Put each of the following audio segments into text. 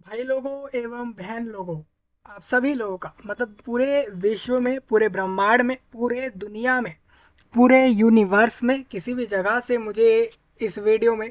भाई लोगों एवं बहन लोगों, आप सभी लोगों का मतलब पूरे विश्व में, पूरे ब्रह्मांड में, पूरे दुनिया में, पूरे यूनिवर्स में किसी भी जगह से मुझे इस वीडियो में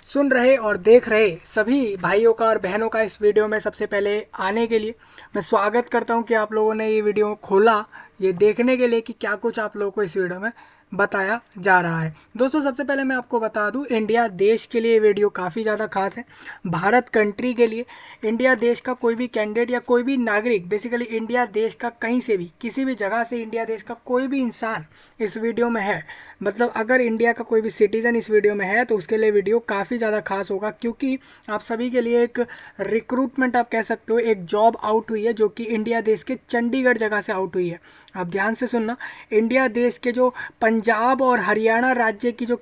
सुन रहे और देख रहे सभी भाइयों का और बहनों का इस वीडियो में सबसे पहले आने के लिए मैं स्वागत करता हूं कि आप लोगों ने ये वीडियो खोला ये देखने के लिए कि क्या कुछ आप लोगों को इस वीडियो में बताया जा रहा है। दोस्तों, सबसे पहले मैं आपको बता दूं, इंडिया देश के लिए वीडियो काफ़ी ज़्यादा खास है। भारत कंट्री के लिए, इंडिया देश का कोई भी कैंडिडेट या कोई भी नागरिक, बेसिकली इंडिया देश का कहीं से भी, किसी भी जगह से इंडिया देश का कोई भी इंसान इस वीडियो में है, मतलब अगर इंडिया का कोई भी सिटीजन इस वीडियो में है तो उसके लिए वीडियो काफ़ी ज़्यादा खास होगा, क्योंकि आप सभी के लिए एक रिक्रूटमेंट आप कह सकते हो, एक जॉब आउट हुई है जो कि इंडिया देश के चंडीगढ़ जगह से आउट हुई है। आप ध्यान से सुनना, इंडिया देश के जो पंजाब और हरियाणा राज्य की जो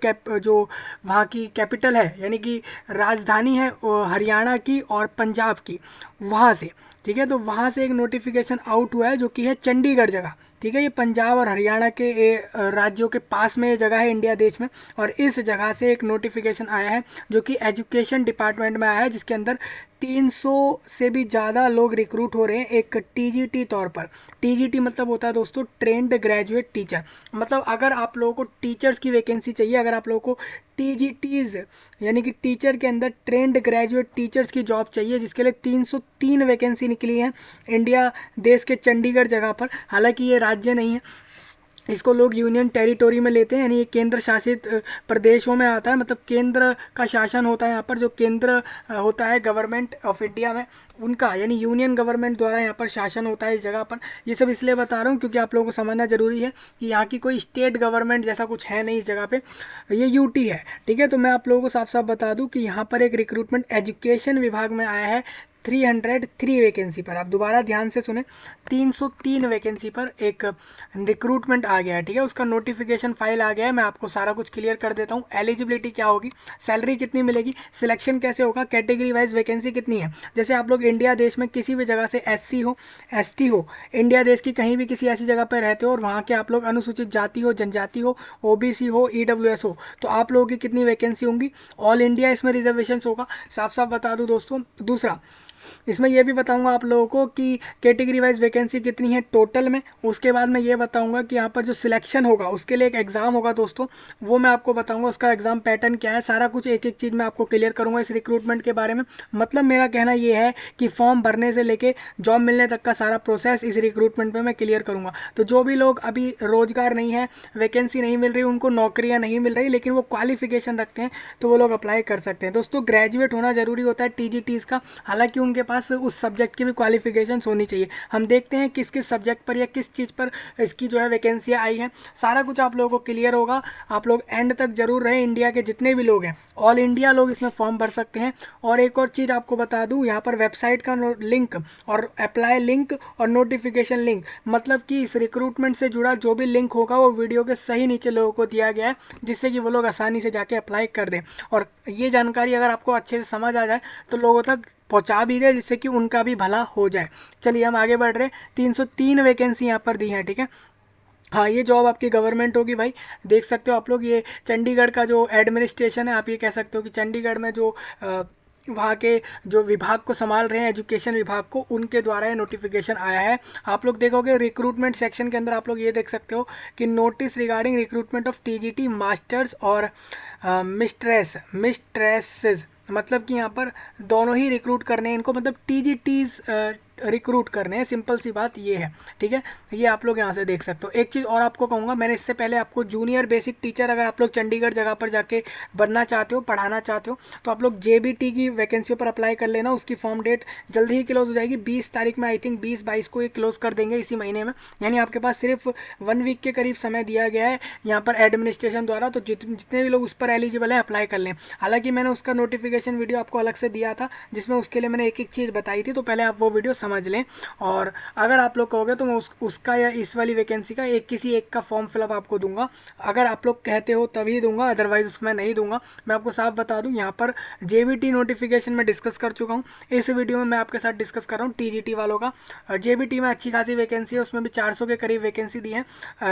वहाँ की कैपिटल है, यानी कि राजधानी है हरियाणा की और पंजाब की, वहाँ से, ठीक है, तो वहाँ से एक नोटिफिकेशन आउट हुआ है जो कि है चंडीगढ़ जगह। ठीक है, ये पंजाब और हरियाणा के राज्यों के पास में ये जगह है इंडिया देश में, और इस जगह से एक नोटिफिकेशन आया है जो कि एजुकेशन डिपार्टमेंट में आया है, जिसके अंदर 300 से भी ज़्यादा लोग रिक्रूट हो रहे हैं एक टीजीटी तौर पर। टीजीटी मतलब होता है दोस्तों ट्रेंड ग्रेजुएट टीचर, मतलब अगर आप लोगों को टीचर्स की वैकेंसी चाहिए, अगर आप लोगों को टीजीटीज यानी कि टीचर के अंदर ट्रेंड ग्रेजुएट टीचर्स की जॉब चाहिए, जिसके लिए 303 वैकेंसी निकली है इंडिया देश के चंडीगढ़ जगह पर। हालांकि ये राज्य नहीं है, इसको लोग यूनियन टेरिटोरी में लेते हैं, यानी ये केंद्र शासित प्रदेशों में आता है, मतलब केंद्र का शासन होता है यहाँ पर, जो केंद्र होता है गवर्नमेंट ऑफ इंडिया में, उनका यानी यूनियन गवर्नमेंट द्वारा यहाँ पर शासन होता है इस जगह पर। ये सब इसलिए बता रहा हूँ क्योंकि आप लोगों को समझना जरूरी है कि यहाँ की कोई स्टेट गवर्नमेंट जैसा कुछ है नहीं इस जगह पे, ये यूटी है। ठीक है, तो मैं आप लोगों को साफ साफ बता दूं कि यहाँ पर एक रिक्रूटमेंट एजुकेशन विभाग में आया है 303 वैकेंसी पर। आप दोबारा ध्यान से सुने, 303 वैकेंसी पर एक रिक्रूटमेंट आ गया है। ठीक है, उसका नोटिफिकेशन फाइल आ गया है, मैं आपको सारा कुछ क्लियर कर देता हूँ। एलिजिबिलिटी क्या होगी, सैलरी कितनी मिलेगी, सिलेक्शन कैसे होगा, कैटेगरी वाइज वैकेंसी कितनी है। जैसे आप लोग इंडिया देश में किसी भी जगह से एससी हो, एसटी हो, इंडिया देश की कहीं भी किसी ऐसी जगह पर रहते हो और वहाँ के आप लोग अनुसूचित जाति हो, जनजाति हो, ओबीसी हो, ईडब्ल्यूएस हो, तो आप लोगों की कितनी वैकेंसी होंगी। ऑल इंडिया इसमें रिजर्वेशन होगा, साफ साफ बता दूं दोस्तों। दूसरा, इसमें यह भी बताऊंगा आप लोगों को कि कैटेगरी वाइज वैकेंसी कितनी है टोटल में। उसके बाद मैं ये बताऊंगा कि यहाँ पर जो सिलेक्शन होगा उसके लिए एक एग्ज़ाम होगा दोस्तों, वो मैं आपको बताऊंगा उसका एग्ज़ाम पैटर्न क्या है, सारा कुछ एक एक चीज़ मैं आपको क्लियर करूंगा इस रिक्रूटमेंट के बारे में। मतलब मेरा कहना ये है कि फॉर्म भरने से लेके जॉब मिलने तक का सारा प्रोसेस इस रिक्रूटमेंट में मैं क्लियर करूंगा। तो जो भी लोग अभी रोजगार नहीं है, वैकेंसी नहीं मिल रही, उनको नौकरियां नहीं मिल रही, लेकिन वो क्वालिफिकेशन रखते हैं, तो वो लोग अप्लाई कर सकते हैं। दोस्तों, ग्रेजुएट होना जरूरी होता है टीजीटीज का, हालांकि उनके पास उस सब्जेक्ट की भी क्वालिफिकेशन होनी चाहिए। हम देखते हैं किस किस सब्जेक्ट पर या किस चीज़ पर इसकी जो है वैकेंसियाँ आई हैं, सारा कुछ आप लोगों को क्लियर होगा। आप लोग एंड तक जरूर रहें, इंडिया के जितने भी लोग हैं, ऑल इंडिया लोग इसमें फॉर्म भर सकते हैं। और एक और चीज़ आपको बता दूं, यहाँ पर वेबसाइट का लिंक और अप्लाई लिंक और नोटिफिकेशन लिंक, मतलब कि इस रिक्रूटमेंट से जुड़ा जो भी लिंक होगा वो वीडियो के सही नीचे लोगों को दिया गया है, जिससे कि वो लोग आसानी से जाके अप्लाई कर दें। और ये जानकारी अगर आपको अच्छे से समझ आ जाए तो लोगों तक पहुंचा भी दे, जिससे कि उनका भी भला हो जाए। चलिए हम आगे बढ़ रहे हैं। 303 वैकेंसी यहाँ पर दी है। ठीक है, हाँ, ये जॉब आपकी गवर्नमेंट होगी भाई। देख सकते हो आप लोग, ये चंडीगढ़ का जो एडमिनिस्ट्रेशन है, आप ये कह सकते हो कि चंडीगढ़ में जो वहाँ के जो विभाग को संभाल रहे हैं, एजुकेशन विभाग को, उनके द्वारा ये नोटिफिकेशन आया है। आप लोग देखोगे रिक्रूटमेंट सेक्शन के अंदर आप लोग ये देख सकते हो कि notice regarding recruitment of TGT masters और मिस्ट्रेसेस, मतलब कि यहाँ पर दोनों ही रिक्रूट करने हैं इनको, मतलब टीजीटीज रिक्रूट करने हैं, सिंपल सी बात ये है। ठीक है, ये आप लोग यहाँ से देख सकते हो। एक चीज़ और आपको कहूँगा, मैंने इससे पहले आपको जूनियर बेसिक टीचर, अगर आप लोग चंडीगढ़ जगह पर जाके बनना चाहते हो, पढ़ाना चाहते हो, तो आप लोग जेबीटी की वैकेंसी पर अप्लाई कर लेना। उसकी फॉर्म डेट जल्दी ही क्लोज हो जाएगी, 20 तारीख में, आई थिंक 20-22 को ये क्लोज कर देंगे इसी महीने में, यानी आपके पास सिर्फ 1 वीक के करीब समय दिया गया है यहाँ पर एडमिनिस्ट्रेशन द्वारा। तो जितने भी लोग उस पर एलिजिबल है अप्लाई कर लें। हालांकि मैंने उसका नोटिफिकेशन वीडियो आपको अलग से दिया था, जिसमें उसके लिए मैंने एक एक चीज़ बताई थी, तो पहले आप वो वीडियो समझ लें। और अगर आप लोग कहोगे तो मैं उसका या इस वाली वैकेंसी का किसी एक का फॉर्म फिलअप आपको दूंगा, अगर आप लोग कहते हो तभी दूंगा, अदरवाइज उसमें नहीं दूंगा। मैं आपको साफ बता दूं, यहाँ पर जेबीटी नोटिफिकेशन में डिस्कस कर चुका हूँ, इस वीडियो में मैं आपके साथ डिस्कस कर रहा हूँ टीजीटी वालों का। जेबीटी में अच्छी खासी वैकेंसी है, उसमें भी 400 के करीब वैकेंसी दी है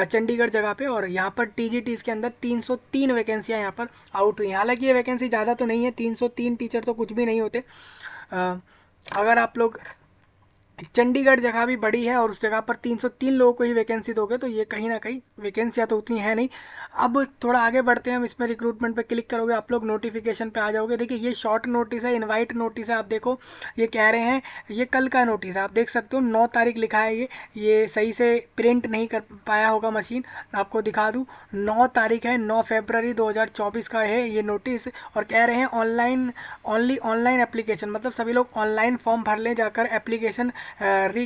चंडीगढ़ जगह पे, और यहाँ पर टीजीटी के अंदर 303 वैकेंसियाँ यहाँ पर आउट हुई हैं। हालांकि ये वैकेंसी ज़्यादा तो नहीं है, 303 टीचर तो कुछ भी नहीं होते। अगर आप लोग चंडीगढ़ जगह भी बड़ी है और उस जगह पर 303 लोगों को ही वैकेंसी दोगे तो ये कहीं ना कहीं वैकेंसियाँ तो उतनी है नहीं। अब थोड़ा आगे बढ़ते हैं हम इसमें। रिक्रूटमेंट पे क्लिक करोगे आप लोग, नोटिफिकेशन पे आ जाओगे। देखिए ये शॉर्ट नोटिस है, इनवाइट नोटिस है। आप देखो ये कह रहे हैं, ये कल का नोटिस है, आप देख सकते हो 9 तारीख लिखा है। ये सही से प्रिंट नहीं कर पाया होगा मशीन, आपको दिखा दूँ। 9 तारीख है, 9 फरवरी 2024 का है ये नोटिस। और कह रहे हैं ऑनलाइन, ओनली ऑनलाइन एप्लीकेशन, मतलब सभी लोग ऑनलाइन फॉर्म भर लें जाकर। एप्लीकेशन री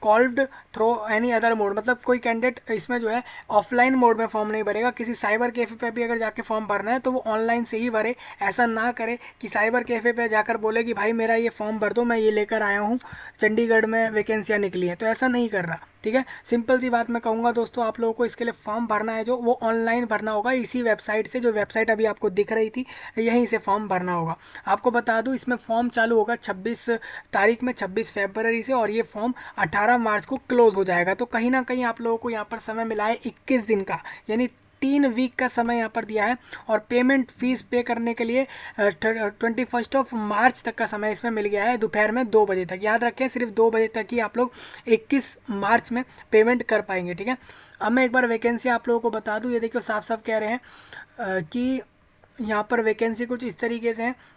called through any other mode, मतलब कोई कैंडिडेट इसमें जो है ऑफलाइन मोड में फॉर्म नहीं भरेगा। किसी साइबर कैफे पे भी अगर जाके फॉर्म भरना है तो वो ऑनलाइन से ही भरे। ऐसा ना करे कि साइबर कैफे पे जाकर बोले कि भाई मेरा ये फॉर्म भर दो, मैं ये लेकर आया हूँ, चंडीगढ़ में वैकेंसियाँ निकली हैं। तो ऐसा नहीं कर रहा, ठीक है। सिंपल सी बात मैं कहूँगा दोस्तों, आप लोगों को इसके लिए फॉर्म भरना है जो वो ऑनलाइन भरना होगा इसी वेबसाइट से, जो वेबसाइट अभी आपको दिख रही थी, यहीं से फॉर्म भरना होगा। आपको बता दूं इसमें फॉर्म चालू होगा 26 तारीख में, 26 फरवरी से, और ये फॉर्म 18 मार्च को क्लोज हो जाएगा। तो कहीं ना कहीं आप लोगों को यहाँ पर समय मिला है 21 दिन का, यानी 3 वीक का समय यहाँ पर दिया है। और पेमेंट फीस पे करने के लिए 21 मार्च तक का समय इसमें मिल गया है, दोपहर में 2 बजे तक। याद रखें सिर्फ 2 बजे तक ही आप लोग 21 मार्च में पेमेंट कर पाएंगे, ठीक है। अब मैं एक बार वैकेंसी आप लोगों को बता दूं। ये देखिए साफ साफ कह रहे हैं कि यहाँ पर वैकेंसी कुछ इस तरीके से है।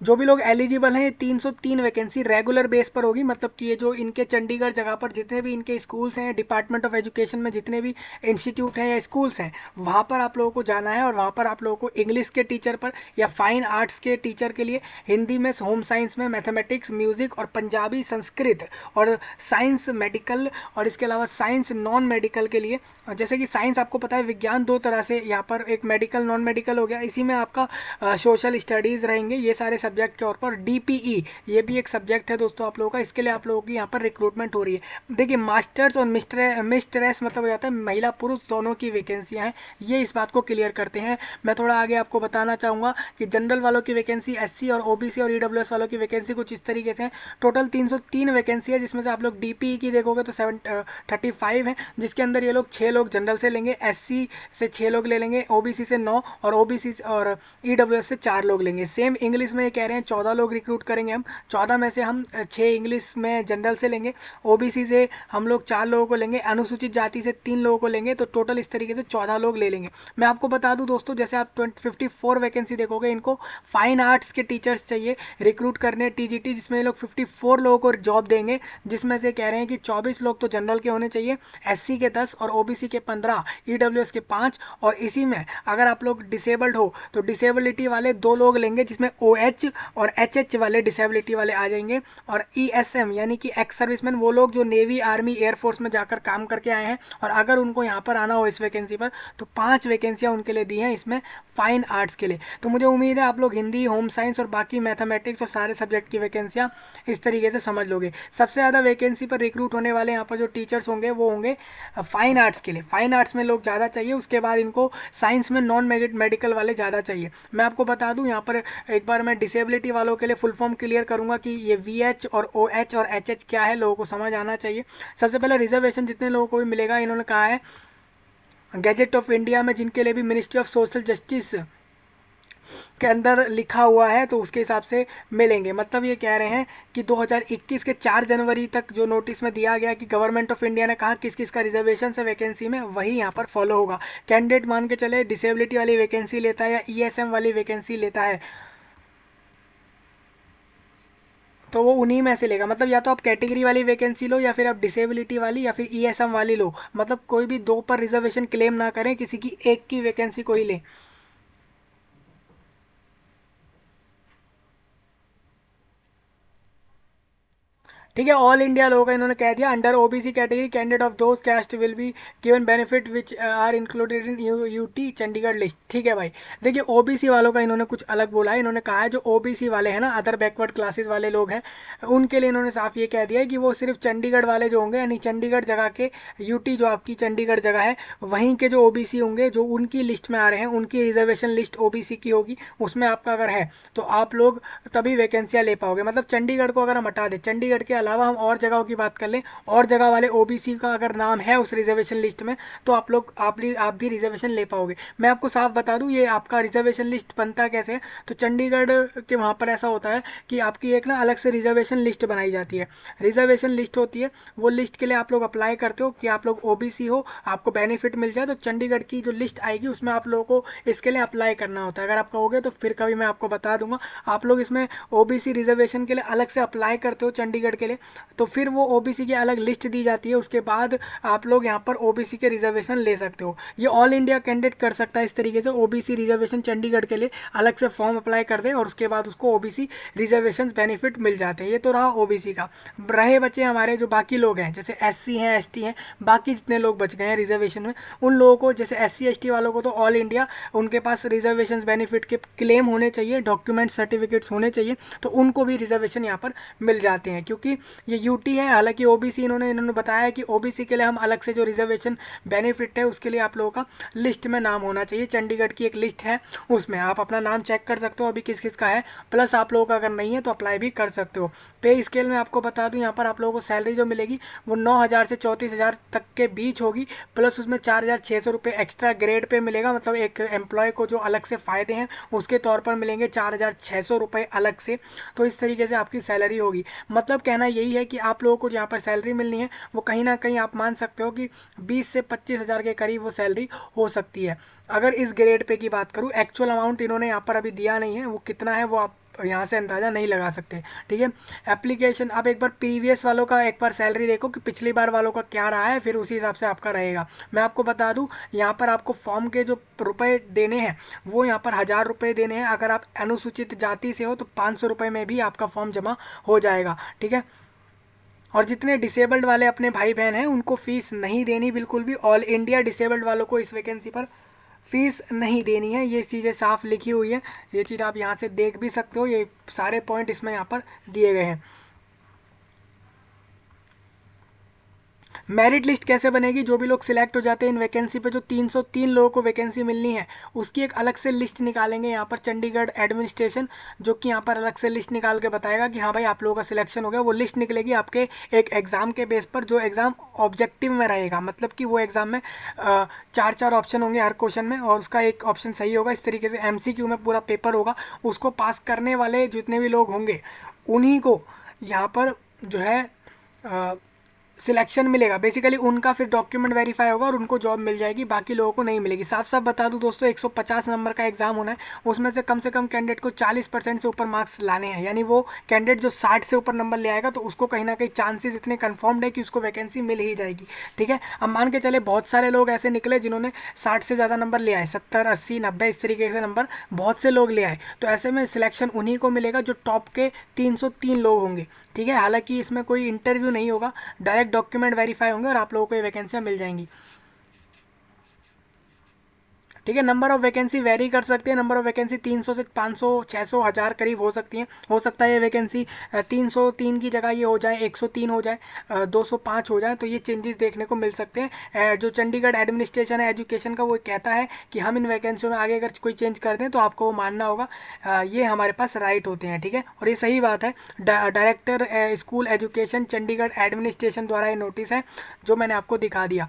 जो भी लोग एलिजिबल हैं, ये 303 वैकेंसी रेगुलर बेस पर होगी। मतलब कि ये जो इनके चंडीगढ़ जगह पर जितने भी इनके स्कूल्स हैं, डिपार्टमेंट ऑफ एजुकेशन में जितने भी इंस्टीट्यूट हैं या स्कूल्स हैं, वहाँ पर आप लोगों को जाना है। और वहाँ पर आप लोगों को इंग्लिश के टीचर पर या फाइन आर्ट्स के टीचर के लिए, हिंदी में, होम साइंस में, मैथमेटिक्स, म्यूज़िक और पंजाबी, संस्कृत और साइंस मेडिकल, और इसके अलावा साइंस नॉन मेडिकल के लिए। जैसे कि साइंस आपको पता है विज्ञान 2 तरह से, यहाँ पर एक मेडिकल नॉन मेडिकल हो गया, इसी में आपका सोशल स्टडीज़ रहेंगे, ये सारे सब्जेक्ट के। और पर डीपीई ये भी एक सब्जेक्ट है दोस्तों आप लोगों का, इसके लिए आप लोगों की यहाँ पर रिक्रूटमेंट हो रही है। देखिए मास्टर्स और मिस्ट्रेस मतलब हो जाता है महिला पुरुष दोनों की वैकेंसियाँ हैं, ये इस बात को क्लियर करते हैं। मैं थोड़ा आगे आपको बताना चाहूँगा कि जनरल वालों की वैकेंसी, एससी और ओबीसी और ईडब्ल्यूएस वालों की वैकेंसी कुछ इस तरीके से है। टोटल 303 वैकेंसी है, जिसमें से आप लोग डीपीई की देखोगे तो 35 है, जिसके अंदर ये लोग 6 लोग जनरल से लेंगे, एससी से 6 लोग ले लेंगे, ओबीसी से 9 और ओबीसी और ईडब्ल्यूएस से 4 लोग लेंगे। सेम इंग्लिश में ये कह रहे हैं 14 लोग रिक्रूट करेंगे हम। 14 में से हम 6 इंग्लिश में जनरल से लेंगे, ओबीसी से हम लोग 4 लोगों को लेंगे, अनुसूचित जाति से 3 लोगों को लेंगे। तो टोटल इस तरीके से 14 लोग ले लेंगे। मैं आपको बता दूं दोस्तों, जैसे आप 54 वैकेंसी देखोगे, इनको फाइन आर्ट्स के टीचर्स चाहिए रिक्रूट करने, टीजीटी, जिसमें ये लोग 54 लोगों को जॉब देंगे, जिसमें से कह रहे हैं कि 24 लोग तो जनरल के होने चाहिए, एससी के 10 और ओबीसी के 15, ईडब्ल्यूएस के 5। और इसी में अगर आप लोग डिसेबल्ड हो तो डिसेबिलिटी वाले 2 लोग लेंगे, जिसमें ओएच और एचएच वाले डिसेबिलिटी वाले आ जाएंगे। और ईएसएम यानी कि एक्स सर्विसमैन, वो लोग जो नेवी, आर्मी, एयरफोर्स में जाकर काम करके आए हैं और अगर उनको यहाँ पर आना हो इस वैकेंसी पर, तो 5 वैकेंसियाँ उनके लिए दी हैं इसमें फाइन आर्ट्स के लिए। तो मुझे उम्मीद है आप लोग हिंदी, होम साइंस और बाकी मैथमेटिक्स और सारे सब्जेक्ट की वैकेंसियाँ इस तरीके से समझ लोगे। सबसे ज़्यादा वैकेंसी पर रिक्रूट होने वाले यहाँ पर जो टीचर्स होंगे वो होंगे फाइन आर्ट्स के लिए। फाइन आर्ट्स में लोग ज़्यादा चाहिए, उसके बाद इनको साइंस में नॉन मेडिकल वाले ज़्यादा चाहिए। मैं आपको बता दूं यहाँ पर एक बार मैं डिसेबिलिटी वालों के लिए फुल फॉर्म क्लियर करूँगा कि ये वीएच और ओएच और एचएच क्या है, लोगों को समझ आना चाहिए। सबसे पहले रिजर्वेशन जितने लोगों को भी मिलेगा, इन्होंने कहा है गैजेट ऑफ इंडिया में जिनके लिए भी मिनिस्ट्री ऑफ सोशल जस्टिस के अंदर लिखा हुआ है तो उसके हिसाब से मिलेंगे। मतलब ये कह रहे हैं कि 2021 के 4 जनवरी तक जो नोटिस में दिया गया कि गवर्नमेंट ऑफ इंडिया ने कहा किस किस का रिजर्वेशन है वैकेंसी में, वही यहाँ पर फॉलो होगा। कैंडिडेट मान के चले डिसेबिलिटी वाली वैकेंसी लेता है या ईएसएम वाली वैकेंसी लेता है तो वो उन्हीं में से लेगा। मतलब या तो आप कैटेगरी वाली वैकेंसी लो या फिर आप डिसेबिलिटी वाली या फिर ईएसएम वाली लो। मतलब कोई भी 2 पर रिजर्वेशन क्लेम ना करें, किसी की एक की वैकेंसी को ही लें। ठीक है, ऑल इंडिया लोगों का इन्होंने कह दिया। Under OBC category candidate of those caste will be given benefit which are included in UT Chandigarh list. ठीक है भाई, देखिए ओबीसी वालों का इन्होंने कुछ अलग बोला है। इन्होंने कहा है जो ओबीसी वाले हैं ना, अदर बैकवर्ड क्लासेस वाले लोग हैं, उनके लिए इन्होंने साफ ये कह दिया है कि वो सिर्फ चंडीगढ़ वाले जो होंगे, यानी चंडीगढ़ जगह के, यूटी जो आपकी चंडीगढ़ जगह है वहीं के जो ओबीसी होंगे, जो उनकी लिस्ट में आ रहे हैं, उनकी रिजर्वेशन लिस्ट ओबीसी की होगी, उसमें आपका अगर है तो आप लोग तभी वैकेंसियाँ ले पाओगे। मतलब चंडीगढ़ को अगर हम हटा दें, चंडीगढ़ के अलावा हम और जगहों की बात कर लें, और जगह वाले ओबीसी का अगर नाम है उस रिजर्वेशन लिस्ट में, तो आप भी रिजर्वेशन ले पाओगे। मैं आपको साफ बता दूं, ये आपका रिजर्वेशन लिस्ट बनता कैसे है। तो चंडीगढ़ के वहाँ पर ऐसा होता है कि आपकी एक ना अलग से रिजर्वेशन लिस्ट बनाई जाती है। रिजर्वेशन लिस्ट होती है, वो लिस्ट के लिए आप लोग अप्लाई करते हो कि आप लोग ओबीसी हो, आपको बेनिफिट मिल जाए। तो चंडीगढ़ की जो लिस्ट आएगी उसमें आप लोगों को इसके लिए अप्लाई करना होता है। अगर आप कहोगे तो फिर कभी मैं आपको बता दूंगा। आप लोग इसमें ओबीसी रिजर्वेशन के लिए अलग से अप्लाई करते हो चंडीगढ़ के लिए, तो फिर वो ओबीसी की अलग लिस्ट दी जाती है। उसके बाद आप लोग यहाँ पर ओबीसी के रिजर्वेशन ले सकते हो। ये ऑल इंडिया कैंडिडेट कर सकता है इस तरीके से, ओबीसी रिजर्वेशन चंडीगढ़ के लिए अलग से फॉर्म अप्लाई कर दे और उसके बाद उसको ओबीसी रिजर्वेशन बेनिफिट मिल जाते हैं। ये तो रहा ओबीसी का। रहे बचे हमारे जो बाकी लोग हैं, जैसे एससी हैं, एसटी हैं, बाकी जितने लोग बच गए हैं रिजर्वेशन में, उन लोगों को, जैसे एससी एसटी वालों को तो ऑल इंडिया उनके पास रिजर्वेशन बेनिफिट के क्लेम होने चाहिए, डॉक्यूमेंट सर्टिफिकेट्स होने चाहिए, तो उनको भी रिजर्वेशन यहाँ पर मिल जाते हैं। क्योंकि ये यूटी है, हालांकि ओबीसी इन्होंने बताया है कि ओबीसी के लिए हम अलग से जो रिजर्वेशन बेनिफिट है उसके लिए आप लोगों का लिस्ट में नाम होना चाहिए। चंडीगढ़ की एक लिस्ट है, उसमें आप अपना नाम चेक कर सकते हो अभी किस किस का है, प्लस आप लोगों का अगर नहीं है तो अप्लाई भी कर सकते हो। पे स्केल में आपको बता दूं, यहाँ पर आप लोगों को सैलरी जो मिलेगी वो 9,000 से 34,000 तक के बीच होगी, प्लस उसमें 4,600 रुपये एक्स्ट्रा ग्रेड पे मिलेगा। मतलब एक एम्प्लॉय को जो अलग से फ़ायदे हैं उसके तौर पर मिलेंगे 4,600 रुपये अलग से। तो इस तरीके से आपकी सैलरी होगी। मतलब कहना यही है कि आप लोगों को जहाँ पर सैलरी मिलनी है वो कहीं ना कहीं आप मान सकते हो कि 20 से 25,000 के करीब वो सैलरी हो सकती है। अगर इस ग्रेड पे की बात करूँ, एक्चुअल अमाउंट इन्होंने यहाँ पर अभी दिया नहीं है, वो कितना है वो आप यहाँ से अंदाज़ा नहीं लगा सकते। ठीक है, एप्लीकेशन आप एक बार प्रीवियस वालों का एक बार सैलरी देखो कि पिछली बार वालों का क्या रहा है, फिर उसी हिसाब से आपका रहेगा। मैं आपको बता दूं, यहाँ पर आपको फॉर्म के जो रुपए देने हैं वो यहाँ पर 1,000 रुपये देने हैं। अगर आप अनुसूचित जाति से हो तो 500 रुपये में भी आपका फॉर्म जमा हो जाएगा। ठीक है, और जितने डिसेबल्ड वाले अपने भाई बहन हैं उनको फीस नहीं देनी बिल्कुल भी। ऑल इंडिया डिसेबल्ड वालों को इस वैकेंसी पर फीस नहीं देनी है, ये चीज़ें साफ लिखी हुई है। ये चीज़ आप यहाँ से देख भी सकते हो, ये सारे पॉइंट इसमें यहाँ पर दिए गए हैं। मेरिट लिस्ट कैसे बनेगी, जो भी लोग सिलेक्ट हो जाते हैं इन वैकेंसी पे, जो 303 लोगों को वैकेंसी मिलनी है उसकी एक अलग से लिस्ट निकालेंगे यहाँ पर चंडीगढ़ एडमिनिस्ट्रेशन, जो कि यहाँ पर अलग से लिस्ट निकाल के बताएगा कि हाँ भाई आप लोगों का सिलेक्शन हो गया। वो लिस्ट निकलेगी आपके एक एग्ज़ाम के बेस पर, जो एग्ज़ाम ऑब्जेक्टिव में रहेगा। मतलब कि वो एग्ज़ाम में 4 ऑप्शन होंगे हर क्वेश्चन में और उसका एक ऑप्शन सही होगा। इस तरीके से MCQ में पूरा पेपर होगा। उसको पास करने वाले जितने भी लोग होंगे उन्हीं को यहाँ पर जो है सिलेक्शन मिलेगा। बेसिकली उनका फिर डॉक्यूमेंट वेरीफाई होगा और उनको जॉब मिल जाएगी, बाकी लोगों को नहीं मिलेगी। साफ साफ बता दूं दोस्तों, 150 नंबर का एग्जाम होना है, उसमें से कम कैंडिडेट को 40% से ऊपर मार्क्स लाने हैं। यानी वो कैंडिडेट जो 60 से ऊपर नंबर ले आएगा तो उसको कहीं ना कहीं चांसेस इतने कन्फर्म्ड है कि उसको वैकेंसी मिल ही जाएगी। ठीक है, अब मान के चले बहुत सारे लोग ऐसे निकले जिन्होंने 60 से ज़्यादा नंबर ले आए, 70, 80, 90 इस तरीके से नंबर बहुत से लोग ले आए, तो ऐसे में सिलेक्शन उन्हीं को मिलेगा जो टॉप के 303 लोग होंगे। ठीक है, हालांकि इसमें कोई इंटरव्यू नहीं होगा, डायरेक्ट डॉक्यूमेंट वेरीफाई होंगे और आप लोगों को ये वैकेंसियाँ मिल जाएंगी। ठीक है, नंबर ऑफ वैकेंसी वेरी कर सकते हैं। नंबर ऑफ वैकेंसी 300 से 500, 600, 1000 करीब हो सकती हैं। हो सकता है ये वैकेंसी 303 की जगह ये हो जाए 103 हो जाए, 205 हो जाए, तो ये चेंजेस देखने को मिल सकते हैं। जो चंडीगढ़ एडमिनिस्ट्रेशन है एजुकेशन का, वो कहता है कि हम इन वैकेंसियों में आगे अगर कोई चेंज कर दें तो आपको वो मानना होगा। ये हमारे पास राइट होते हैं। ठीक है, और ये सही बात है। Director school education Chandigarh administration द्वारा ये नोटिस है जो मैंने आपको दिखा दिया।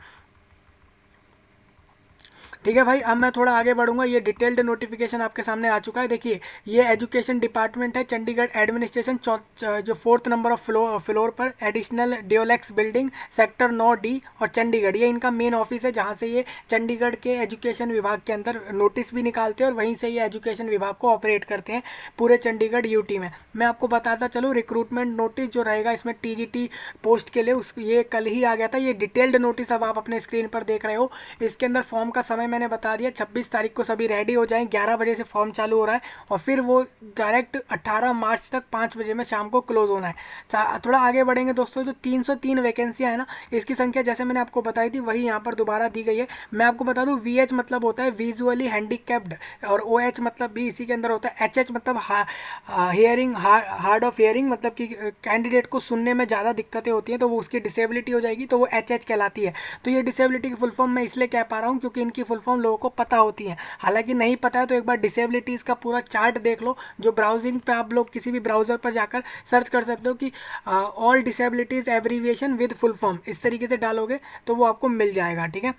ठीक है भाई, अब मैं थोड़ा आगे बढ़ूंगा। ये डिटेल्ड नोटिफिकेशन आपके सामने आ चुका है। देखिए, ये एजुकेशन डिपार्टमेंट है चंडीगढ़ एडमिनिस्ट्रेशन, जो 4th नंबर ऑफ फ्लोर पर एडिशनल डियोलेक्स बिल्डिंग, सेक्टर 9D और चंडीगढ़, ये इनका मेन ऑफिस है जहाँ से ये चंडीगढ़ के एजुकेशन विभाग के अंदर नोटिस भी निकालते हैं और वहीं से ये एजुकेशन विभाग को ऑपरेट करते हैं पूरे चंडीगढ़ यूटी में। मैं आपको बताता चलूँ, रिक्रूटमेंट नोटिस जो रहेगा इसमें TGT पोस्ट के लिए, उस ये कल ही आ गया था। ये डिटेल्ड नोटिस अब आप अपने स्क्रीन पर देख रहे हो। इसके अंदर फॉर्म का समय मैंने बता दिया, 26 तारीख को सभी रेडी हो जाएं। 11 बजे से फॉर्म चालू हो रहा है और फिर वो डायरेक्ट 18 मार्च तक 5 बजे में शाम को क्लोज होना है। थोड़ा आगे बढ़ेंगे दोस्तों, जो 303 वैकेंसियां है ना, इसकी संख्या जैसे मैंने आपको बताई थी वही यहाँ पर दोबारा दी गई है। मैं आपको बता दूं, VH मतलब होता है विजुअली हैंडीकैप्ड और OH मतलब भी इसी के अंदर होता है। HH मतलब हियरिंग, हार्ड ऑफ हियरिंग, मतलब कि कैंडिडेट को सुनने में ज़्यादा दिक्कतें होती हैं तो वो उसकी डिसेबिलिटी हो जाएगी, तो वो HH कहलाती है। तो ये डिसेबिलिटी की फुल फॉर्म मैं इसलिए कह पा रहा हूँ क्योंकि इनकी फुल फॉर्म लोगों को पता होती हैं, हालांकि नहीं पता है तो एक बार डिसेबिलिटीज़ का पूरा चार्ट देख लो, जो ब्राउजिंग पे आप लोग किसी भी ब्राउज़र पर जाकर सर्च कर सकते हो कि all disabilities abbreviation with full form, इस तरीके से डालोगे तो वो आपको मिल जाएगा। ठीक है,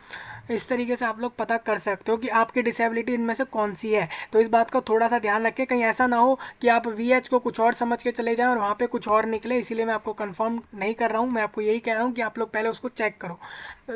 इस तरीके से आप लोग पता कर सकते हो कि आपकी डिसेबिलिटी इनमें से कौन सी है। तो इस बात का थोड़ा सा ध्यान रखें, कहीं ऐसा ना हो कि आप VH को कुछ और समझ के चले जाएं और वहाँ पे कुछ और निकले, इसीलिए मैं आपको कंफर्म नहीं कर रहा हूँ, मैं आपको यही कह रहा हूँ कि आप लोग पहले उसको चेक करो।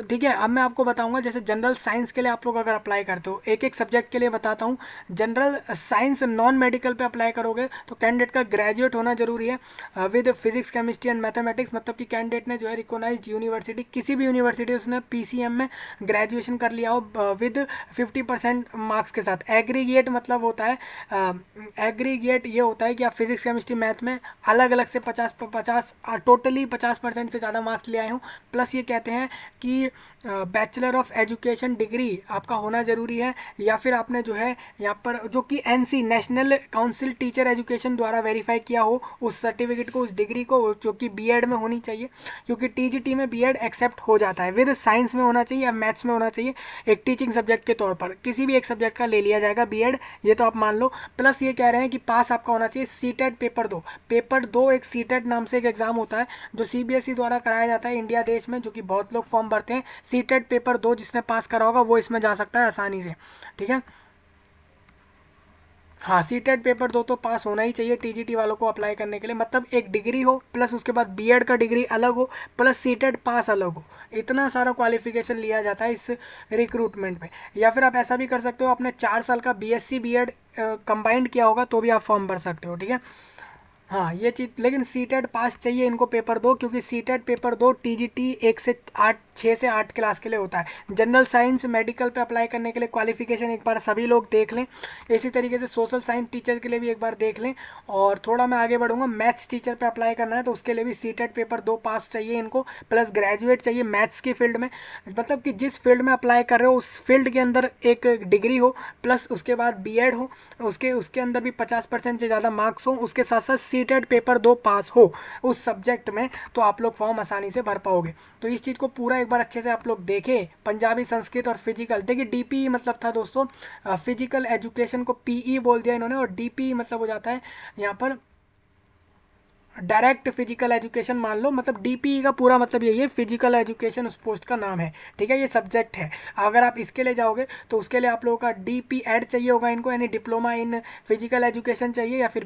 ठीक है, अब मैं आपको बताऊंगा जैसे जनरल साइंस के लिए आप लोग अगर अप्लाई करते हो, एक एक सब्जेक्ट के लिए बताता हूँ। जनरल साइंस नॉन मेडिकल पे अप्लाई करोगे तो कैंडिडेट का ग्रेजुएट होना जरूरी है with physics chemistry and mathematics, मतलब कि कैंडिडेट ने जो है रिकॉग्नाइज्ड यूनिवर्सिटी, किसी भी यूनिवर्सिटी उसने PCM में ग्रेजुएशन कर लिया हो विद 50% मार्क्स के साथ। एग्रीगेट मतलब होता है, एग्रीगेट ये होता है कि आप फिजिक्स केमिस्ट्री मैथ में अलग अलग से 50 टोटली 50% से ज़्यादा मार्क्स ले आए हों। प्लस ये कहते हैं कि बैचलर ऑफ एजुकेशन डिग्री आपका होना ज़रूरी है, या फिर आपने जो है यहाँ पर जो कि NC national council teacher education द्वारा वेरीफाई किया हो उस सर्टिफिकेट को, उस डिग्री को, जो कि B.Ed में होनी चाहिए, क्योंकि TGT में B.Ed एक्सेप्ट हो जाता है। विद साइंस में होना चाहिए या मैथ्स में होना चाहिए, एक टीचिंग सब्जेक्ट के तौर पर किसी भी एक सब्जेक्ट का ले लिया जाएगा B.Ed, ये तो आप मान लो। प्लस ये कह रहे हैं कि पास आपका होना चाहिए CTET पेपर दो एक CTET नाम से एक एग्जाम होता है जो CBSE द्वारा कराया जाता है इंडिया देश में, जो कि बहुत लोग फॉर्म भरते हैं। CTET पेपर 2 जिसने पास करा होगा वो इसमें जा सकता है आसानी से। ठीक है, हाँ, CTET पेपर 2 तो पास होना ही चाहिए TGT वालों को अप्लाई करने के लिए, मतलब एक डिग्री हो प्लस उसके बाद B.Ed का डिग्री अलग हो प्लस CTET पास अलग हो, इतना सारा क्वालिफिकेशन लिया जाता है इस रिक्रूटमेंट में। या फिर आप ऐसा भी कर सकते हो, आपने 4 साल का BSc B.Ed कंबाइंड किया होगा तो भी आप फॉर्म भर सकते हो। ठीक है, हाँ ये चीज़, लेकिन CTET पास चाहिए इनको पेपर 2, क्योंकि CTET पेपर 2 TGT 6 से 8 क्लास के लिए होता है। जनरल साइंस मेडिकल पे अप्लाई करने के लिए क्वालिफिकेशन एक बार सभी लोग देख लें, इसी तरीके से सोशल साइंस टीचर के लिए भी एक बार देख लें। और थोड़ा मैं आगे बढ़ूंगा, मैथ्स टीचर पे अप्लाई करना है तो उसके लिए भी CTET पेपर 2 पास चाहिए इनको, प्लस ग्रेजुएट चाहिए मैथ्स की फील्ड में, मतलब कि जिस फील्ड में अप्लाई कर रहे हो उस फील्ड के अंदर एक डिग्री हो, प्लस उसके बाद B.Ed हो, उसके अंदर भी 50% से ज़्यादा मार्क्स हो, उसके साथ साथ CTET पेपर 2 पास हो उस सब्जेक्ट में, तो आप लोग फॉर्म आसानी से भर पाओगे। तो इस चीज़ को पूरा एक बार अच्छे से आप लोग देखें। पंजाबी, संस्कृत और फिजिकल, देखिए DPE मतलब था दोस्तों, फिजिकल एजुकेशन को PE बोल दिया इन्होंने, और DPE मतलब हो जाता है यहाँ पर डायरेक्ट फिजिकल एजुकेशन मान लो, मतलब DPE का पूरा मतलब यही है, फिजिकल एजुकेशन उस पोस्ट का नाम है। ठीक है, ये सब्जेक्ट है। अगर आप इसके लिए जाओगे तो उसके लिए आप लोगों का DP.ED चाहिए होगा इनको, यानी डिप्लोमा इन फिजिकल एजुकेशन चाहिए, या फिर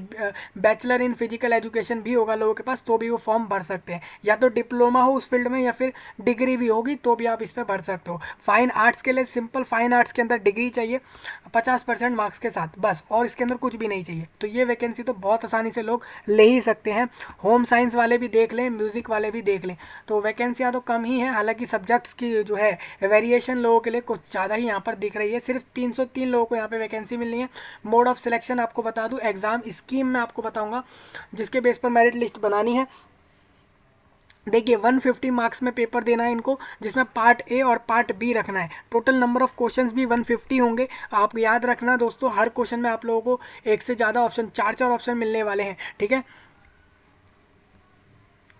बैचलर इन फिजिकल एजुकेशन भी होगा लोगों के पास, तो भी वो फॉर्म भर सकते हैं। या तो डिप्लोमा हो उस फील्ड में या फिर डिग्री भी होगी तो भी आप इस पर भर सकते हो। फाइन आर्ट्स के लिए सिंपल फाइन आर्ट्स के अंदर डिग्री चाहिए 50% मार्क्स के साथ, बस, और इसके अंदर कुछ भी नहीं चाहिए। तो ये वैकेंसी तो बहुत आसानी से लोग ले ही सकते हैं। होम साइंस वाले भी देख लें, म्यूज़िक वाले भी देख लें, तो वैकेंसियाँ तो कम ही हैं, हालांकि सब्जेक्ट्स की जो है वेरिएशन लोगों के लिए कुछ ज़्यादा ही यहाँ पर दिख रही है। सिर्फ 303 लोगों को यहाँ पे वैकेंसी मिलनी है। मोड ऑफ सिलेक्शन आपको बता दूँ, एग्ज़ाम स्कीम मैं आपको बताऊँगा जिसके बेस पर मेरिट लिस्ट बनानी है। देखिए 150 मार्क्स में पेपर देना है इनको, जिसमें पार्ट ए और पार्ट बी रखना है। टोटल नंबर ऑफ क्वेश्चंस भी 150 होंगे। आप याद रखना दोस्तों, हर क्वेश्चन में आप लोगों को एक से ज़्यादा ऑप्शन, चार ऑप्शन मिलने वाले हैं। ठीक है,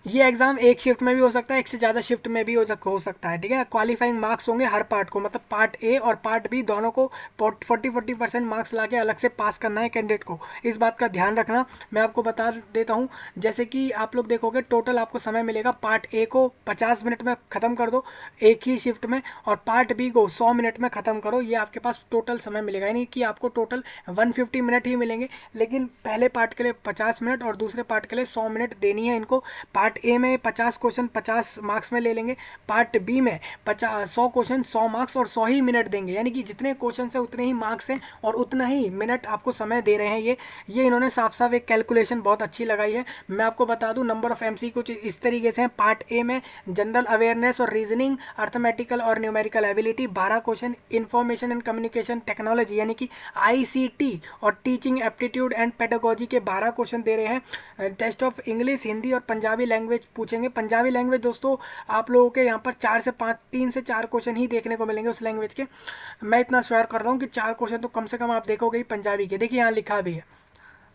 ये एग्जाम एक शिफ्ट में भी हो सकता है, एक से ज़्यादा शिफ्ट में भी हो सकता है। ठीक है, क्वालिफाइंग मार्क्स होंगे हर पार्ट को, मतलब पार्ट ए और पार्ट बी दोनों को 40% मार्क्स लाके अलग से पास करना है कैंडिडेट को, इस बात का ध्यान रखना। मैं आपको बता देता हूँ, जैसे कि आप लोग देखोगे टोटल आपको समय मिलेगा, पार्ट ए को 50 मिनट में ख़त्म कर दो एक ही शिफ्ट में, और पार्ट बी को 100 मिनट में ख़त्म करो, ये आपके पास टोटल समय मिलेगा, यानी कि आपको टोटल 150 मिनट ही मिलेंगे। लेकिन पहले पार्ट के लिए 50 मिनट और दूसरे पार्ट के लिए 100 मिनट देनी है इनको। पार्ट ए में 50 क्वेश्चन 50 मार्क्स में ले लेंगे, पार्ट बी में 100 क्वेश्चन 100 मार्क्स और 100 ही मिनट देंगे, यानी कि जितने क्वेश्चन है उतने ही मार्क्स हैं और उतना ही मिनट आपको समय दे रहे हैं। ये इन्होंने साफ साफ एक कैलकुलेशन बहुत अच्छी लगाई है। मैं आपको बता दूं, नंबर ऑफ MC कुछ इस तरीके से हैं। पार्ट ए में जनरल अवेयरनेस और रीजनिंग, अर्थमेटिकल और numerical ability 12 question, information and communication technology यानी कि ICT और टीचिंग एप्टीट्यूड एंड पेडागोजी के 12 क्वेश्चन दे रहे हैं। टेस्ट ऑफ इंग्लिश, हिंदी और पंजाबी लैंग्वेज पूछेंगे। पंजाबी लैंग्वेज दोस्तों आप लोगों के यहाँ पर 3 से 4 क्वेश्चन ही देखने को मिलेंगे उस लैंग्वेज के। मैं इतना श्योर कर रहा हूँ कि 4 क्वेश्चन तो कम से कम आप देखोगे ही पंजाबी के। देखिए यहाँ लिखा भी है,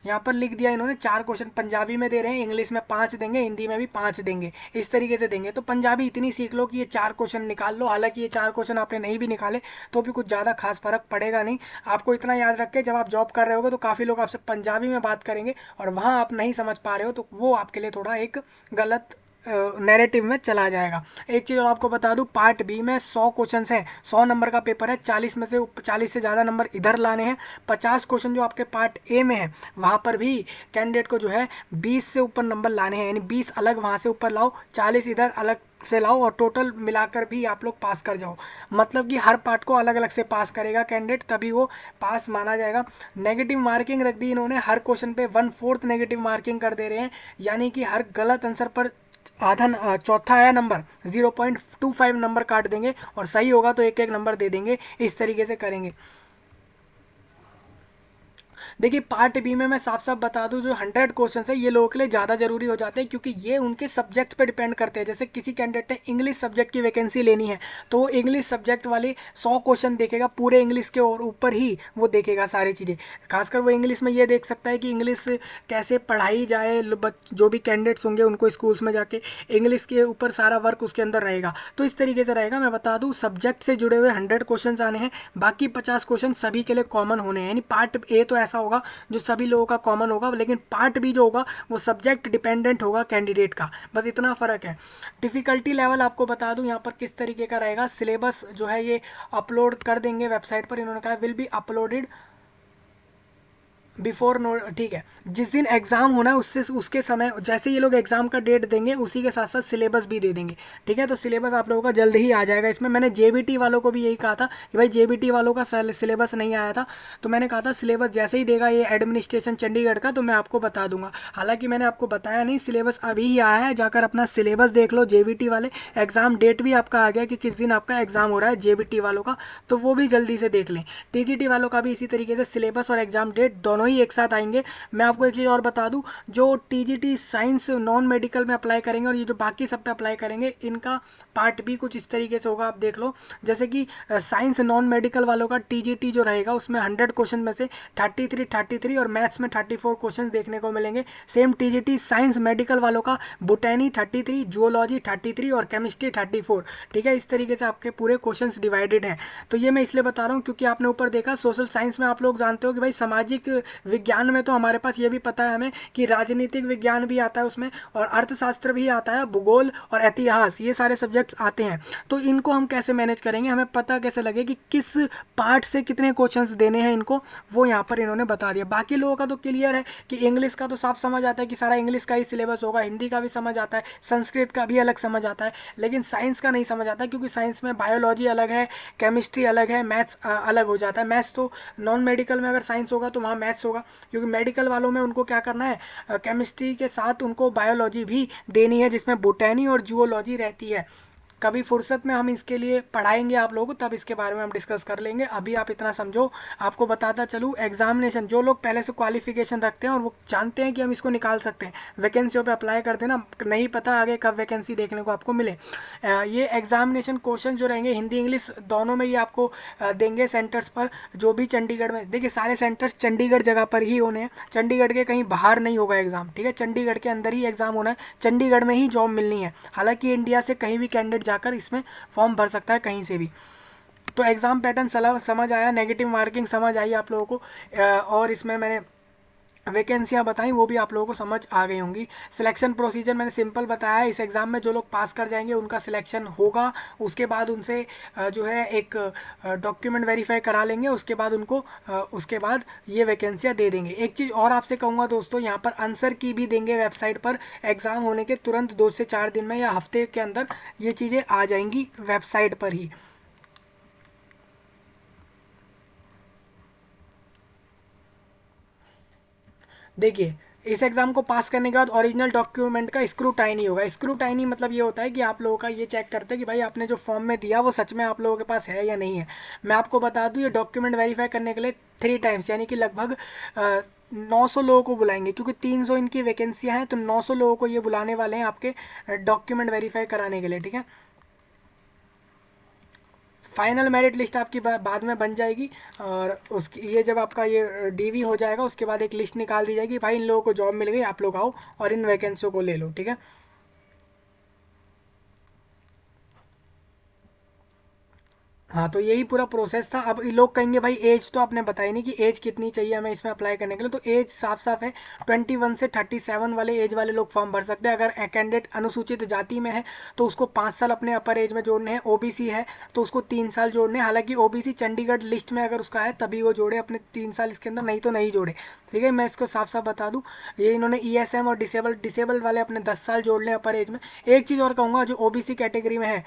यहाँ पर लिख दिया इन्होंने 4 क्वेश्चन पंजाबी में दे रहे हैं, इंग्लिश में 5 देंगे, हिंदी में भी 5 देंगे, इस तरीके से देंगे। तो पंजाबी इतनी सीख लो कि ये 4 क्वेश्चन निकाल लो। हालांकि ये 4 क्वेश्चन आपने नहीं भी निकाले तो भी कुछ ज़्यादा खास फर्क पड़ेगा नहीं। आपको इतना याद रख के जब आप जॉब कर रहे होगे तो काफ़ी लोग आपसे पंजाबी में बात करेंगे और वहाँ आप नहीं समझ पा रहे हो तो वो आपके लिए थोड़ा एक गलत नैरेटिव में चला जाएगा। एक चीज़ और आपको बता दूं, पार्ट बी में 100 क्वेश्चन हैं, 100 नंबर का पेपर है, 40 में से 40 से ज़्यादा नंबर इधर लाने हैं। 50 क्वेश्चन जो आपके पार्ट ए में है वहाँ पर भी कैंडिडेट को जो है 20 से ऊपर नंबर लाने हैं, यानी 20 अलग वहाँ से ऊपर लाओ, 40 इधर अलग से लाओ और टोटल मिलाकर भी आप लोग पास कर जाओ। मतलब कि हर पार्ट को अलग अलग से पास करेगा कैंडिडेट, तभी वो पास माना जाएगा। नेगेटिव मार्किंग रख दी इन्होंने, हर क्वेश्चन पे 1/4 नेगेटिव मार्किंग कर दे रहे हैं, यानी कि हर गलत आंसर पर चौथा आया नंबर 0.25 नंबर काट देंगे और सही होगा तो एक एक नंबर दे देंगे, इस तरीके से करेंगे। देखिए पार्ट बी में मैं साफ साफ बता दूं, जो 100 क्वेश्चन है ये लोगों के लिए ज़्यादा जरूरी हो जाते हैं, क्योंकि ये उनके सब्जेक्ट पे डिपेंड करते हैं। जैसे किसी कैंडिडेट ने इंग्लिश सब्जेक्ट की वैकेंसी लेनी है तो वो इंग्लिश सब्जेक्ट वाले 100 क्वेश्चन देखेगा, पूरे इंग्लिश के और ऊपर ही वो देखेगा सारी चीज़ें। खासकर वो इंग्लिश में ये देख सकता है कि इंग्लिश कैसे पढ़ाई जाए, जो भी कैंडिडेट्स होंगे उनको स्कूल्स में जाके इंग्लिश के ऊपर सारा वर्क उसके अंदर रहेगा। तो इस तरीके से रहेगा। मैं बता दूं सब्जेक्ट से जुड़े हुए 100 क्वेश्चन आने हैं, बाकी 50 क्वेश्चन सभी के लिए कॉमन होने हैं। यानी पार्ट ए तो ऐसा होगा जो सभी लोगों का कॉमन होगा, लेकिन पार्ट बी जो होगा वो सब्जेक्ट डिपेंडेंट होगा कैंडिडेट का, बस इतना फ़र्क है। डिफ़िकल्टी लेवल आपको बता दूं यहाँ पर किस तरीके का रहेगा। सिलेबस जो है ये अपलोड कर देंगे वेबसाइट पर, इन्होंने कहा will be uploaded before no, ठीक है। जिस दिन एग्ज़ाम होना है उससे उसके समय जैसे ये लोग एग्ज़ाम का डेट देंगे उसी के साथ साथ सिलेबस भी दे देंगे, ठीक है। तो सिलेबस आप लोगों का जल्द ही आ जाएगा। इसमें मैंने जेबीटी वालों को भी यही कहा था कि भाई जेबीटी वालों का सिलेबस नहीं आया था, तो मैंने कहा था सिलेबस जैसे ही देगा ये एडमिनिस्ट्रेशन चंडीगढ़ का तो मैं आपको बता दूंगा। हालांकि मैंने आपको बताया नहीं, सिलेबस अभी ही आया है, जाकर अपना सिलेबस देख लो जेबीटी वाले। एग्ज़ाम डेट भी आपका आ गया कि किस दिन आपका एग्ज़ाम हो रहा है जेबीटी वालों का, तो वो भी जल्दी से देख लें। टीजीटी वालों का भी इसी तरीके से सिलेबस और एग्ज़ाम डेट दोनों ही एक साथ आएंगे। मैं आपको एक चीज़ और बता दूं, जो टीजीटी साइंस नॉन मेडिकल में अप्लाई करेंगे और ये जो बाकी सब पे अप्लाई करेंगे इनका पार्ट भी कुछ इस तरीके से होगा, आप देख लो। जैसे कि साइंस नॉन मेडिकल वालों का टीजीटी जो रहेगा उसमें 100 क्वेश्चन में से 33 और मैथ्स में 34 क्वेश्चन देखने को मिलेंगे। सेम टीजीटी साइंस मेडिकल वालों का बोटैनी 33, जूलॉजी 33 और केमिस्ट्री 34, ठीक है। इस तरीके से आपके पूरे क्वेश्चन डिवाइडेड हैं। तो ये मैं इसलिए बता रहा हूँ क्योंकि आपने ऊपर देखा सोशल साइंस में आप लोग जानते हो कि भाई सामाजिक विज्ञान में तो हमारे पास ये भी पता है हमें कि राजनीतिक विज्ञान भी आता है उसमें, और अर्थशास्त्र भी आता है, भूगोल और इतिहास, ये सारे सब्जेक्ट्स आते हैं। तो इनको हम कैसे मैनेज करेंगे, हमें पता कैसे लगे कि किस पार्ट से कितने क्वेश्चंस देने हैं इनको, वो यहाँ पर इन्होंने बता दिया। बाकी लोगों का तो क्लियर है कि इंग्लिश का तो साफ समझ आता है कि सारा इंग्लिश का ही सिलेबस होगा, हिंदी का भी समझ आता है, संस्कृत का भी अलग समझ आता है, लेकिन साइंस का नहीं समझ आता क्योंकि साइंस में बायोलॉजी अलग है, केमिस्ट्री अलग है, मैथ्स अलग हो जाता है। मैथ्स तो नॉन मेडिकल में अगर साइंस होगा तो वहाँ मैथ्स होगा, क्योंकि मेडिकल वालों में उनको क्या करना है, केमिस्ट्री के साथ उनको बायोलॉजी भी देनी है जिसमें बोटैनी और जूलॉजी रहती है। कभी फुर्सत में हम इसके लिए पढ़ाएंगे आप लोगों को, तब इसके बारे में हम डिस्कस कर लेंगे। अभी आप इतना समझो। आपको बताता चलूँ, एग्जामिनेशन जो लोग पहले से क्वालिफिकेशन रखते हैं और वो जानते हैं कि हम इसको निकाल सकते हैं, वैकेंसियों पे अप्लाई करते हैं ना, नहीं पता आगे कब वैकेंसी देखने को आपको मिले। ये एग्जामिनेशन क्वेश्चन जो रहेंगे हिंदी इंग्लिश दोनों में, ये आपको देंगे सेंटर्स पर, जो भी चंडीगढ़ में। देखिए सारे सेंटर्स चंडीगढ़ जगह पर ही होने हैं, चंडीगढ़ के कहीं बाहर नहीं होगा एग्जाम, ठीक है। चंडीगढ़ के अंदर ही एग्जाम होना है, चंडीगढ़ में ही जॉब मिलनी है। हालांकि इंडिया से कहीं भी कैंडिडेट जाकर इसमें फॉर्म भर सकता है कहीं से भी। तो एग्ज़ाम पैटर्न समझ आया, नेगेटिव मार्किंग समझ आई आप लोगों को, और इसमें मैंने वैकेंसियाँ बताई वो भी आप लोगों को समझ आ गई होंगी। सिलेक्शन प्रोसीजर मैंने सिंपल बताया है। इस एग्ज़ाम में जो लोग पास कर जाएंगे उनका सिलेक्शन होगा, उसके बाद उनसे जो है एक डॉक्यूमेंट वेरीफाई करा लेंगे, उसके बाद उनको उसके बाद ये वैकेंसियाँ दे देंगे। एक चीज़ और आपसे कहूँगा दोस्तों, यहाँ पर आंसर की भी देंगे वेबसाइट पर, एग्ज़ाम होने के तुरंत 2 से 4 दिन में या हफ्ते के अंदर ये चीज़ें आ जाएंगी वेबसाइट पर ही। देखिए इस एग्ज़ाम को पास करने के बाद ओरिजिनल डॉक्यूमेंट का स्क्रूटाइनी होगा। स्क्रूटाइनी मतलब ये होता है कि आप लोगों का ये चेक करते हैं कि भाई आपने जो फॉर्म में दिया वो सच में आप लोगों के पास है या नहीं है। मैं आपको बता दूं, ये डॉक्यूमेंट वेरीफाई करने के लिए 3 टाइम्स यानी कि लगभग 900 लोगों को बुलाएंगे, क्योंकि 300 इनकी वैकेंसियाँ हैं, तो 900 लोगों को ये बुलाने वाले हैं आपके डॉक्यूमेंट वेरीफाई कराने के लिए, ठीक है। फाइनल मेरिट लिस्ट आपकी बाद में बन जाएगी, और उसकी ये जब आपका ये डीवी हो जाएगा उसके बाद एक लिस्ट निकाल दी जाएगी, भाई इन लोगों को जॉब मिल गई, आप लोग आओ और इन वैकेंसियों को ले लो, ठीक है। हाँ, तो यही पूरा प्रोसेस था। अब ये लोग कहेंगे भाई एज तो आपने बताई नहीं कि एज कितनी चाहिए हमें इसमें अप्लाई करने के लिए, तो एज साफ साफ है 21 से 37 वाले एज वाले लोग फॉर्म भर सकते हैं। अगर कैंडिडेट अनुसूचित जाति में है तो उसको 5 साल अपने अपर एज में जोड़ने हैं, ओबीसी है तो उसको 3 साल जोड़ने हैं। हालांकि ओबीसी चंडीगढ़ लिस्ट में अगर उसका है तभी वो जोड़े अपने 3 साल इसके अंदर, नहीं तो नहीं जोड़े, ठीक है। मैं इसको साफ साफ बता दूँ, ये इन्होंने ईएसएम और डिसेबल वाले अपने 10 साल जोड़ लें अपर एज में। एक चीज़ और कहूँगा, जो ओबीसी कैटेगरी में है,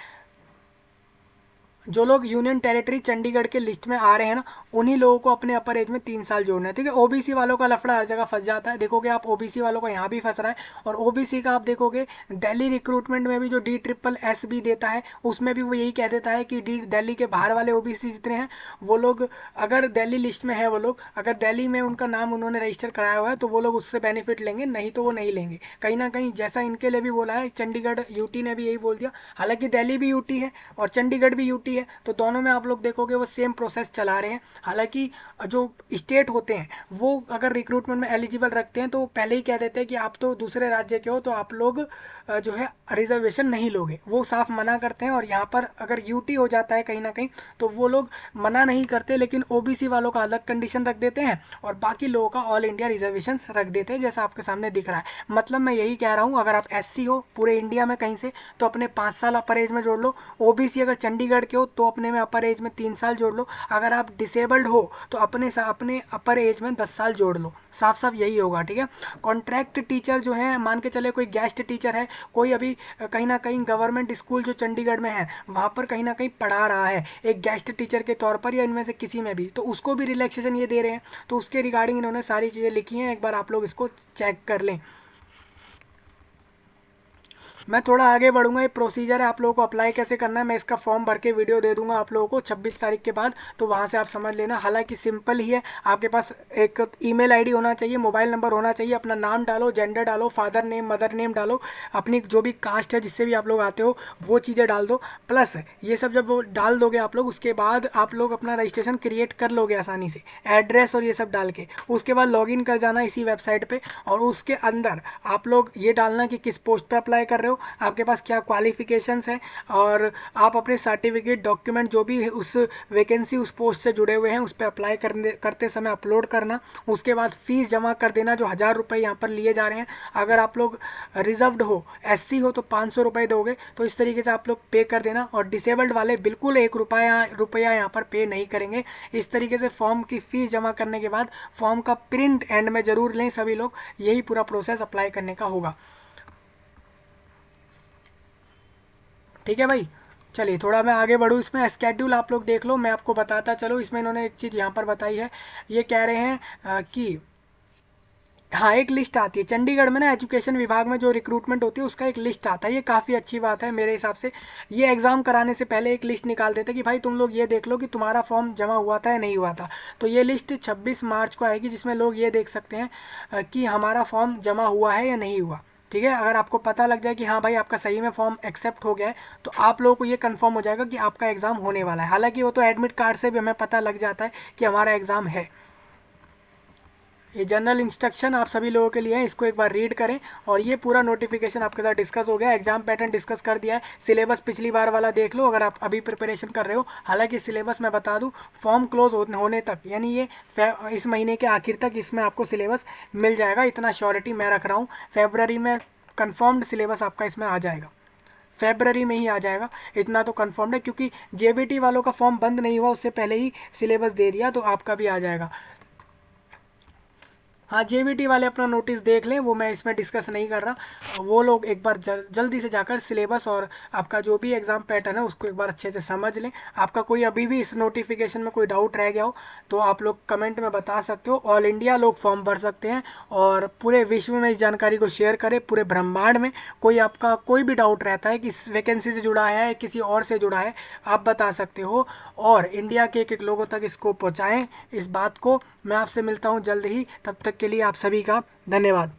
जो लोग यूनियन टेरिटरी चंडीगढ़ के लिस्ट में आ रहे हैं ना, उन्हीं लोगों को अपने अपर एज में 3 साल जोड़ना है, ठीक है। ओबीसी वालों का लफड़ा हर जगह फंस जाता है, देखोगे आप ओबीसी वालों का यहाँ भी फंस रहा है। और ओबीसी का आप देखोगे दिल्ली रिक्रूटमेंट में भी जो DSSS भी देता है उसमें भी वो यही कह देता है कि दिल्ली के बाहर वाले ओबीसी जितने हैं वो लोग, अगर दिल्ली लिस्ट में है वो लोग, अगर दिल्ली में उनका नाम उन्होंने रजिस्टर कराया हुआ है तो वो लोग उससे बेनिफिट लेंगे, नहीं तो वो नहीं लेंगे। कहीं ना कहीं जैसा इनके लिए भी बोला है, चंडीगढ़ यूटी ने भी यही बोल दिया। हालांकि दिल्ली भी यूटी है और चंडीगढ़ भी यूटी है, तो दोनों में आप लोग देखोगे वो सेम प्रोसेस चला रहे हैं। हालांकि जो स्टेट होते हैं वो अगर रिक्रूटमेंट में एलिजिबल रखते हैं तो पहले ही कह देते हैं कि आप तो दूसरे राज्य के हो तो आप लोग जो है रिजर्वेशन नहीं लोगे, वो साफ मना करते हैं। और यहाँ पर अगर यूटी हो जाता है कहीं ना कहीं तो वो लोग मना नहीं करते, लेकिन ओबीसी वालों का अलग कंडीशन रख देते हैं और बाकी लोगों का ऑल इंडिया रिजर्वेशन रख देते हैं, जैसा आपके सामने दिख रहा है। मतलब मैं यही कह रहा हूँ, अगर आप एससी हो पूरे इंडिया में कहीं से तो अपने 5 साल अपर एज में जोड़ लो, ओबीसी अगर चंडीगढ़ के हो तो अपने में अपर एज में 3 साल जोड़ लो, अगर आप डिसेबल्ड हो तो अपने अपर एज में 10 साल जोड़ लो, साफ साफ यही होगा, ठीक है। कॉन्ट्रैक्ट टीचर जो है, मान के चले कोई गेस्ट टीचर है, कोई अभी कहीं ना कहीं गवर्नमेंट स्कूल जो चंडीगढ़ में है वहाँ पर कहीं ना कहीं पढ़ा रहा है एक गेस्ट टीचर के तौर पर या इनमें से किसी में भी, तो उसको भी रिलैक्सेशन ये दे रहे हैं। तो उसके रिगार्डिंग इन्होंने सारी चीज़ें लिखी हैं, एक बार आप लोग इसको चेक कर लें। मैं थोड़ा आगे बढ़ूंगा, ये प्रोसीजर है आप लोगों को अप्लाई कैसे करना है, मैं इसका फॉर्म भर के वीडियो दे दूंगा आप लोगों को 26 तारीख के बाद, तो वहाँ से आप समझ लेना। हालांकि सिंपल ही है, आपके पास एक ईमेल आईडी होना चाहिए, मोबाइल नंबर होना चाहिए, अपना नाम डालो, जेंडर डालो, फादर नेम मदर नेम डालो, अपनी जो भी कास्ट है जिससे भी आप लोग आते हो वो चीज़ें डाल दो। प्लस ये सब जब वो डाल दोगे आप लोग, उसके बाद आप लोग अपना रजिस्ट्रेशन क्रिएट कर लोगे आसानी से, एड्रेस और ये सब डाल के। उसके बाद लॉगिन कर जाना इसी वेबसाइट पे, और उसके अंदर आप लोग ये डालना कि किस पोस्ट पे अप्लाई कर रहे हो, आपके पास क्या क्वालिफिकेशंस हैं, और आप अपने सर्टिफिकेट डॉक्यूमेंट जो भी उस वैकेंसी उस पोस्ट से जुड़े हुए हैं उस पर अप्लाई करते समय अपलोड करना। उसके बाद फीस जमा कर देना, जो 1000 रुपये यहाँ पर लिए जा रहे हैं। अगर आप लोग रिजर्व्ड हो, एससी हो तो 500 रुपये दोगे, तो इस तरीके से आप लोग पे कर देना। और डिसेबल्ड वाले बिल्कुल 1 रुपया यहाँ पर पे नहीं करेंगे। इस तरीके से फॉर्म की फ़ीस जमा करने के बाद फॉर्म का प्रिंट एंड में ज़रूर लें सभी लोग, यही पूरा प्रोसेस अप्लाई करने का होगा, ठीक है भाई। चलिए थोड़ा मैं आगे बढ़ूँ, इसमें स्केड्यूल आप लोग देख लो, मैं आपको बताता चलो। इसमें इन्होंने एक चीज़ यहाँ पर बताई है, ये कह रहे हैं कि हाँ एक लिस्ट आती है चंडीगढ़ में ना, एजुकेशन विभाग में जो रिक्रूटमेंट होती है उसका एक लिस्ट आता है, ये काफ़ी अच्छी बात है मेरे हिसाब से। ये एग्ज़ाम कराने से पहले एक लिस्ट निकाल देते कि भाई तुम लोग ये देख लो कि तुम्हारा फॉर्म जमा हुआ था या नहीं हुआ था। तो ये लिस्ट 26 मार्च को आएगी, जिसमें लोग ये देख सकते हैं कि हमारा फॉर्म जमा हुआ है या नहीं हुआ, ठीक है। अगर आपको पता लग जाए कि हाँ भाई आपका सही में फॉर्म एक्सेप्ट हो गया है तो आप लोगों को ये कंफर्म हो जाएगा कि आपका एग्ज़ाम होने वाला है। हालांकि वो तो एडमिट कार्ड से भी हमें पता लग जाता है कि हमारा एग्ज़ाम है। ये जनरल इंस्ट्रक्शन आप सभी लोगों के लिए है, इसको एक बार रीड करें। और ये पूरा नोटिफिकेशन आपके साथ डिस्कस हो गया, एग्जाम पैटर्न डिस्कस कर दिया है, सिलेबस पिछली बार वाला देख लो अगर आप अभी प्रिपरेशन कर रहे हो। हालांकि सिलेबस मैं बता दूं, फॉर्म क्लोज होने तक, यानी ये इस महीने के आखिर तक इसमें आपको सिलेबस मिल जाएगा, इतना श्योरिटी मैं रख रहा हूँ। फेब्रवरी में कन्फर्म्ड सिलेबस आपका इसमें आ जाएगा, फेब्रवरी में ही आ जाएगा, इतना तो कन्फर्म्ड है। क्योंकि जेबीटी वालों का फॉर्म बंद नहीं हुआ, उससे पहले ही सिलेबस दे दिया, तो आपका भी आ जाएगा। हाँ जेबीटी वाले अपना नोटिस देख लें, वो मैं इसमें डिस्कस नहीं कर रहा। वो लोग एक बार जल्दी से जाकर सिलेबस और आपका जो भी एग्ज़ाम पैटर्न है उसको एक बार अच्छे से समझ लें। आपका कोई अभी भी इस नोटिफिकेशन में कोई डाउट रह गया हो तो आप लोग कमेंट में बता सकते हो। ऑल इंडिया लोग फॉर्म भर सकते हैं और पूरे विश्व में इस जानकारी को शेयर करें, पूरे ब्रह्मांड में कोई आपका कोई भी डाउट रहता है कि इस वैकेंसी से जुड़ा है किसी और से जुड़ा है, आप बता सकते हो। और इंडिया के एक एक लोगों तक इसको पहुँचाएँ इस बात को। मैं आपसे मिलता हूँ जल्द ही, तब तक के लिए आप सभी का धन्यवाद।